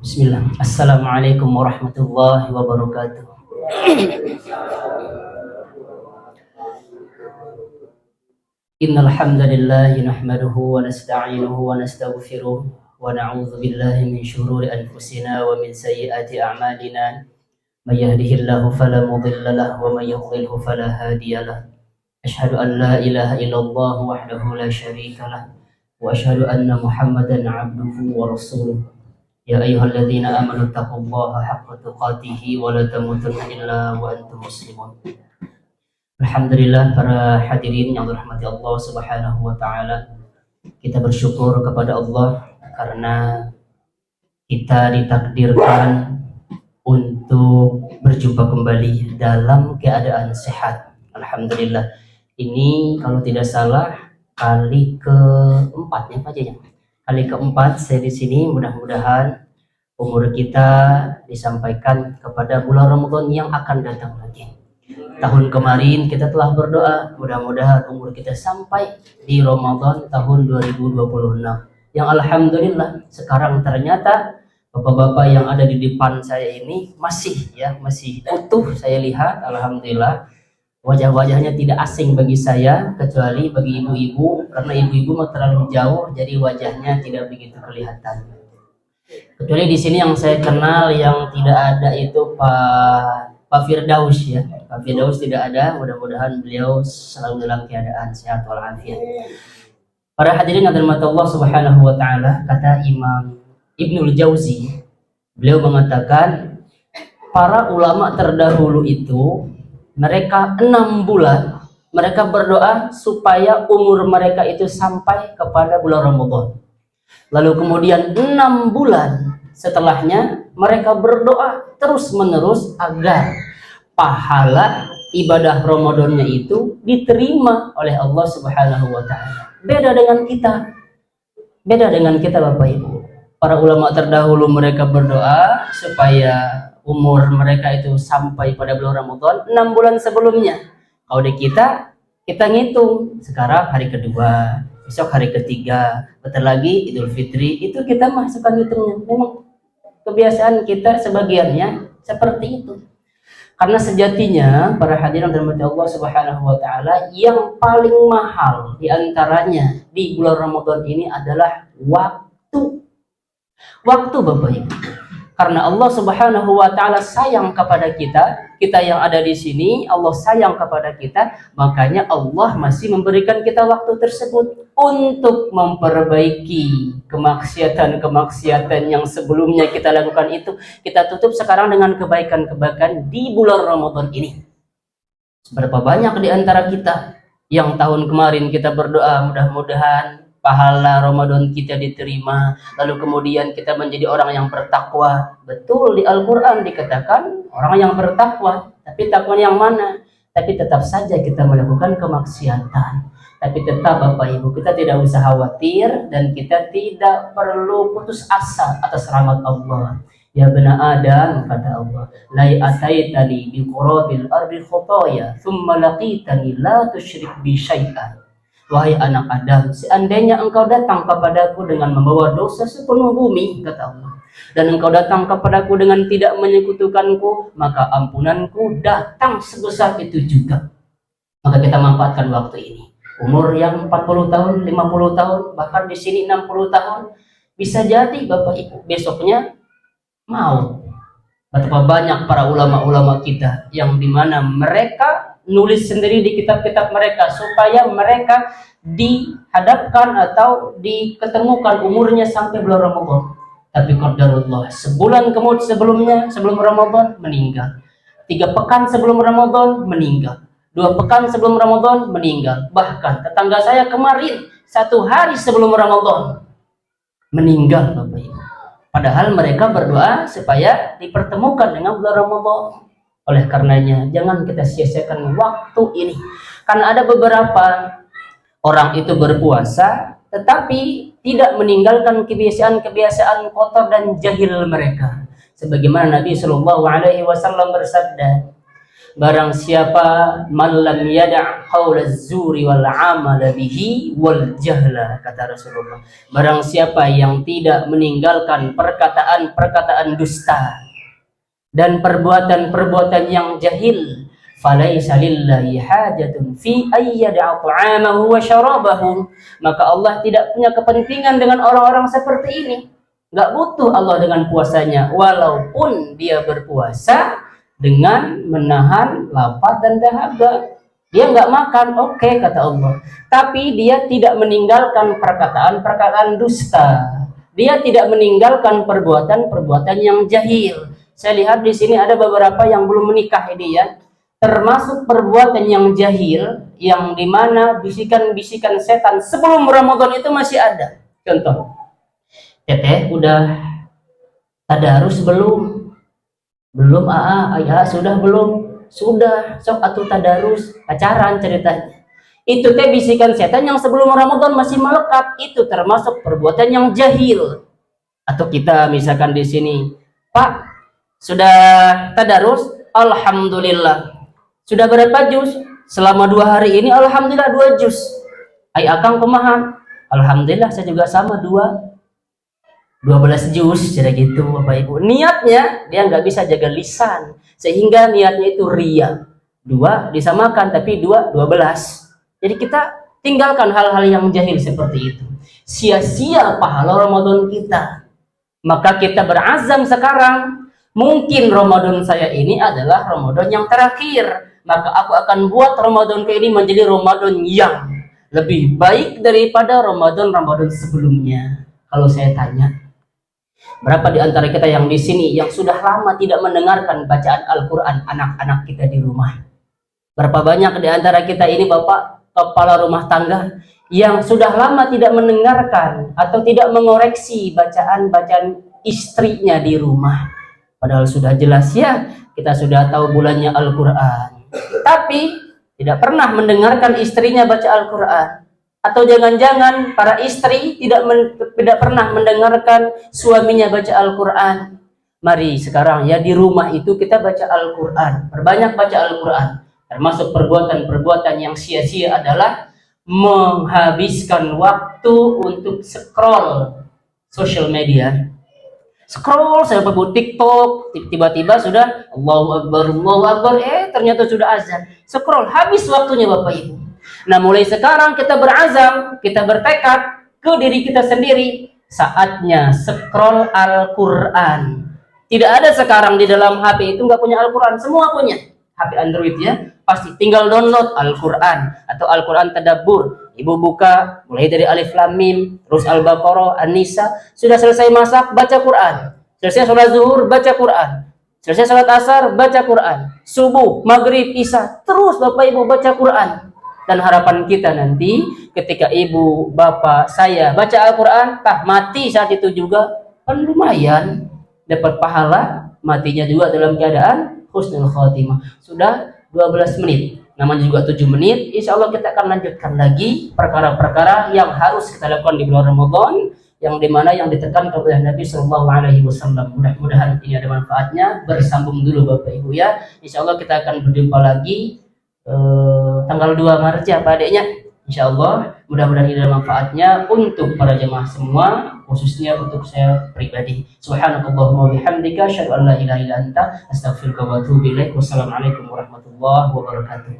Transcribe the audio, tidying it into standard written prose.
Bismillah. Assalamualaikum warahmatullahi wabarakatuh. Innal hamdalillah nahmaduhu wa nasta'inuhu wa nastaghfiruh wa na'udzu billahi min shururi anfusina wa min sayyiati a'malina. May yahdihillahu fala mudilla lahu wa may yudlilhu fala hadiya lahu. Asyhadu an la ilaha illallah wahdahu la syarika lahu wa asyhadu anna Muhammadan 'abduhu wa rasuluh. Ya ayyuhalladzina amanu taqullaha haqqa tuqatih wa la tamutunna illa wa antum muslimun. Alhamdulillah, para hadirin yang dirahmati Allah Subhanahu wa taala. Kita bersyukur kepada Allah karena kita ditakdirkan untuk berjumpa kembali dalam keadaan sehat. Alhamdulillah. Ini kalau tidak salah kali keempat ya Pak Jaya. Kali keempat saya di sini. Mudah-mudahan umur kita disampaikan kepada bulan Ramadan yang akan datang lagi. Tahun kemarin kita telah berdoa, mudah-mudahan umur kita sampai di Ramadan tahun 2026. Yang alhamdulillah sekarang ternyata bapak-bapak yang ada di depan saya ini masih utuh. Saya lihat alhamdulillah wajah-wajahnya tidak asing bagi saya, kecuali bagi ibu-ibu, karena ibu-ibu terlalu jauh jadi wajahnya tidak begitu kelihatan. Kecuali di sini yang saya kenal yang tidak ada itu Pak Firdaus ya. Pak Firdaus tidak ada, mudah-mudahan beliau selalu dalam keadaan sehat walafiat. Para hadirin yang dirahmati Allah Subhanahu wa taala, kata Imam Ibnul Jauzi, beliau mengatakan para ulama terdahulu itu mereka 6 bulan mereka berdoa supaya umur mereka itu sampai kepada bulan Ramadan. Lalu kemudian 6 bulan setelahnya mereka berdoa terus-menerus agar pahala ibadah Ramadannya itu diterima oleh Allah Subhanahu wa taala. Beda dengan kita Bapak Ibu. Para ulama terdahulu mereka berdoa supaya umur mereka itu sampai pada bulan Ramadan 6 bulan sebelumnya. Kalau di kita ngitung sekarang hari kedua, besok hari ketiga, bentar lagi Idul Fitri, itu kita masukkan hitungnya. Memang kebiasaan kita sebagiannya seperti itu. Karena sejatinya para hadirin dirahmati Allah Subhanahu wa taala, yang paling mahal di antaranya di bulan Ramadan ini adalah waktu. Waktu Bapak Ibu. Karena Allah Subhanahu wa taala sayang kepada kita yang ada di sini, Allah sayang kepada kita, makanya Allah masih memberikan kita waktu tersebut untuk memperbaiki kemaksiatan yang sebelumnya kita lakukan itu. Kita tutup sekarang dengan kebaikan-kebaikan di bulan Ramadan ini. Seberapa banyak di antara kita yang tahun kemarin kita berdoa mudah-mudahan pahala Ramadan kita diterima, lalu kemudian kita menjadi orang yang bertakwa. Betul, di Al-Quran dikatakan orang yang bertakwa, tapi takwa yang mana? Tapi tetap saja kita melakukan kemaksiatan. Tapi tetap Bapak Ibu, kita tidak usah khawatir dan kita tidak perlu putus asa atas rahmat Allah. Ya bani Adam, kata Allah, la ataitani bi qurabil ardi khotaya thumma laqitani la tusyrik bi syai'an. Wahai anak Adam, seandainya engkau datang kepadaku dengan membawa dosa sepenuh bumi, kata Allah, dan engkau datang kepadaku dengan tidak menyekutukanku, maka ampunanku datang sebesar itu juga. Maka kita manfaatkan waktu ini. Umur yang 40 tahun, 50 tahun, bahkan di sini 60 tahun, bisa jadi Bapak Ibu besoknya maut. Betapa banyak para ulama-ulama kita yang dimana mereka nulis sendiri di kitab-kitab mereka supaya mereka dihadapkan atau diketemukan umurnya sampai bulan Ramadan. Tapi qadarullah, sebulan kemudian sebelum Ramadan meninggal. 3 pekan sebelum Ramadan meninggal. 2 pekan sebelum Ramadan meninggal. Bahkan tetangga saya kemarin 1 hari sebelum Ramadan meninggal Bapak Ibu. Padahal mereka berdoa supaya dipertemukan dengan bulan Ramadan. Oleh karenanya jangan kita sia-siakan waktu ini. Karena ada beberapa orang itu berpuasa tetapi tidak meninggalkan kebiasaan-kebiasaan kotor dan jahil mereka. Sebagaimana Nabi Shallallahu alaihi wasallam bersabda, Barang siapa malam yada' qaulaz zuri wal amala bihi wal jahla, kata Rasulullah. Barang siapa yang tidak meninggalkan perkataan-perkataan dusta dan perbuatan-perbuatan yang jahil, falaisa lillahi hajatun fi ayyada'a ta'amahu wa syarabahu, maka Allah tidak punya kepentingan dengan orang-orang seperti ini. Nggak butuh Allah dengan puasanya, walaupun dia berpuasa dengan menahan lapar dan dahaga. Dia nggak makan, oke, kata Allah. Tapi dia tidak meninggalkan perkataan-perkataan dusta. Dia tidak meninggalkan perbuatan-perbuatan yang jahil. Saya lihat di sini ada beberapa yang belum menikah ini ya. Termasuk perbuatan yang jahil, yang dimana bisikan-bisikan setan sebelum Ramadan itu masih ada. Contoh, teteh udah tadarus belum? Belum. Ayah sudah belum? Sudah. Sok atuh tadarus, pacaran ceritanya. Itu teh bisikan setan yang sebelum Ramadan masih melekat. Itu termasuk perbuatan yang jahil. Atau kita misalkan di sini, Pak, sudah tadarus? Alhamdulillah. Sudah berapa juz? Selama 2 hari ini alhamdulillah 2 juz. Akang kumaha? Alhamdulillah saya juga sama 12 juz, cara gitu Bapak Ibu. Niatnya dia nggak bisa jaga lisan, sehingga niatnya itu ria. 2 disamakan, tapi 12. Jadi kita tinggalkan hal-hal yang jahil seperti itu. Sia-sia pahala Ramadan kita. Maka kita berazam sekarang, mungkin Ramadan saya ini adalah Ramadan yang terakhir. Maka aku akan buat Ramadan ini menjadi Ramadan yang lebih baik daripada Ramadan sebelumnya. Kalau saya tanya, berapa di antara kita yang di sini yang sudah lama tidak mendengarkan bacaan Al-Quran anak-anak kita di rumah? Berapa banyak di antara kita ini Bapak kepala rumah tangga yang sudah lama tidak mendengarkan atau tidak mengoreksi bacaan-bacaan istrinya di rumah? Padahal sudah jelas ya, kita sudah tahu bulannya Al-Quran, tapi tidak pernah mendengarkan istrinya baca Al-Quran. Atau jangan-jangan para istri tidak pernah mendengarkan suaminya baca Al-Quran. Mari sekarang ya di rumah itu kita baca Al-Quran, perbanyak baca Al-Quran. Termasuk perbuatan-perbuatan yang sia-sia adalah menghabiskan waktu untuk scroll social media. Scroll sampai buat TikTok, tiba-tiba sudah Allahu Akbar, ternyata sudah azan. Scroll, habis waktunya Bapak Ibu. Nah, mulai sekarang kita berazam, kita bertekad ke diri kita sendiri, saatnya scroll Al-Quran. Tidak ada sekarang di dalam HP itu nggak punya Al-Quran, semua punya. HP Android ya, pasti tinggal download Al-Quran atau Al-Quran Tadabbur. Ibu buka mulai dari Alif Lam Mim, terus Al-Baqarah, An-Nisa, sudah selesai masak baca Quran, selesai sholat zuhur baca Quran, selesai sholat asar baca Quran, subuh, maghrib, isya, terus Bapak Ibu baca Quran. Dan harapan kita nanti ketika ibu, bapak, saya baca Al-Quran, mati saat itu juga, kan lumayan dapat pahala, matinya juga dalam keadaan husnul khotimah. Sudah 12 menit, namanya juga 7 menit. Insya Allah kita akan lanjutkan lagi perkara-perkara yang harus kita lakukan di bulan Ramadan, yang dimana yang ditekankan oleh Nabi Shallallahu Alaihi Wasallam. Mudah-mudahan ini ada manfaatnya. Bersambung dulu Bapak Ibu ya. Insya Allah kita akan berjumpa lagi tanggal 2 Maret ya Pak adeknya. Insya Allah mudah-mudahan ini ada manfaatnya untuk para jemaah semua, khususnya untuk saya pribadi. Subhanakallahumma bihamdika asyhadu an la ilaha illa anta astaghfiruka wa atubu ilaik. Wassalamualaikum warahmatullahi wabarakatuh.